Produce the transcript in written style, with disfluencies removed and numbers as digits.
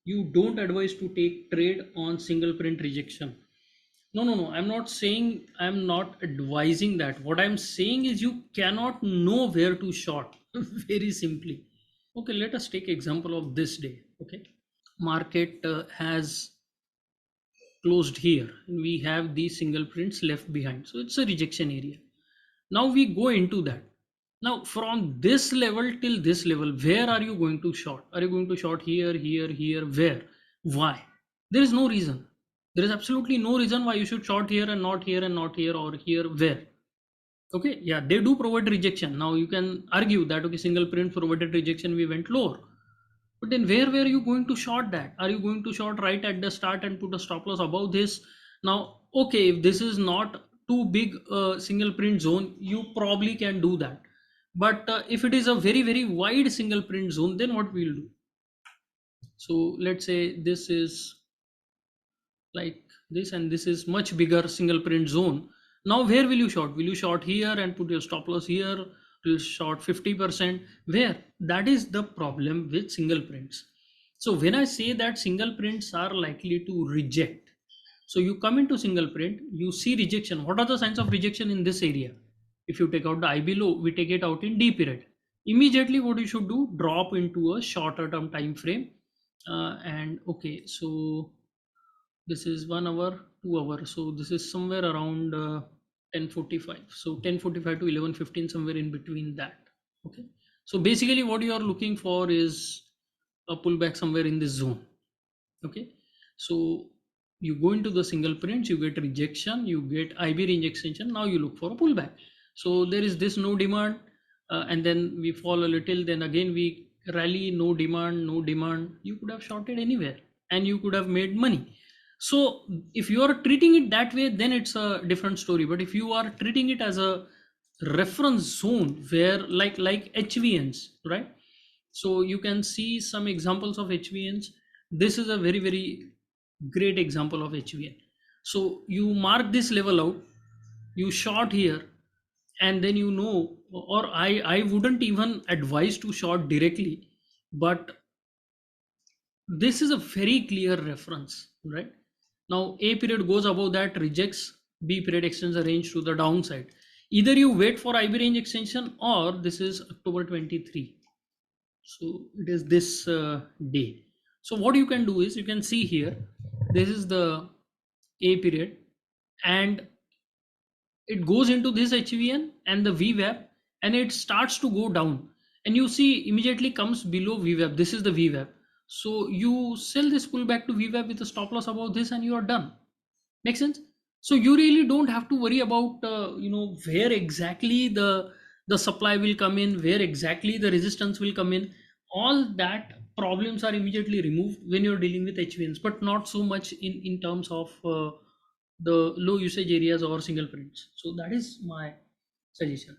You don't advise to take trade on single print rejection. No. I'm not saying, I'm not advising that. What I'm saying is you cannot know where to short. Very simply. Okay, let us take example of this day. Okay, market has closed here and we have these single prints left behind, so it's a rejection area. Now we go into that. Now from this level till this level, where are you going to short? Are you going to short here, here, here? Where? Why? There is no reason. There is absolutely no reason why you should short here and not here and not here, or here. Where? Okay, yeah, they do provide rejection. Now you can argue that okay, single print provided rejection, we went lower. But then where were you going to short that? Are you going to short right at the start and put a stop loss above this? Now, okay, if this is not too big single print zone, you probably can do that. But if it is a very, very wide single print zone, then what we'll do? So let's say this is like this and this is much bigger single print zone. Now where will you short? Will you short here and put your stop loss here? Will short 50%? Where? That is the problem with single prints. So when I say that single prints are likely to reject, so you come into single print, you see rejection. What are the signs of rejection in this area? If you take out the IB low, we take it out in D period. Immediately what you should do, drop into a shorter term time frame. And okay, so this is 1 hour, 2 hour, so this is somewhere around 10:45, so 10:45 to 11:15, somewhere in between that. Okay, so basically what you are looking for is a pullback somewhere in this zone. Okay, so you go into the single prints, you get rejection, you get IB range extension, now you look for a pullback. So there is this no demand, and then we fall a little, then again we rally, no demand, no demand. You could have shorted anywhere and you could have made money. So if you are treating it that way, then it's a different story. But if you are treating it as a reference zone where like HVNs, right? So you can see some examples of HVNs. This is a very, very great example of HVN. So you mark this level out, you short here, and then you know, or I wouldn't even advise to short directly, but this is a very clear reference, right? Now A period goes above that, rejects, B period extends the range to the downside. Either you wait for IB range extension, or this is October 23. So it is this day. So what you can do is, you can see here, this is the A period, and it goes into this HVN and the VWAP, and it starts to go down, and you see immediately comes below VWAP. This is the VWAP. So you sell this pullback to VWAP with a stop loss above this, and you are done. Make sense? So you really don't have to worry about where exactly the supply will come in, where exactly the resistance will come in. All that problems are immediately removed when you're dealing with HVNs, but not so much in terms of the low usage areas or single prints. So that is my suggestion.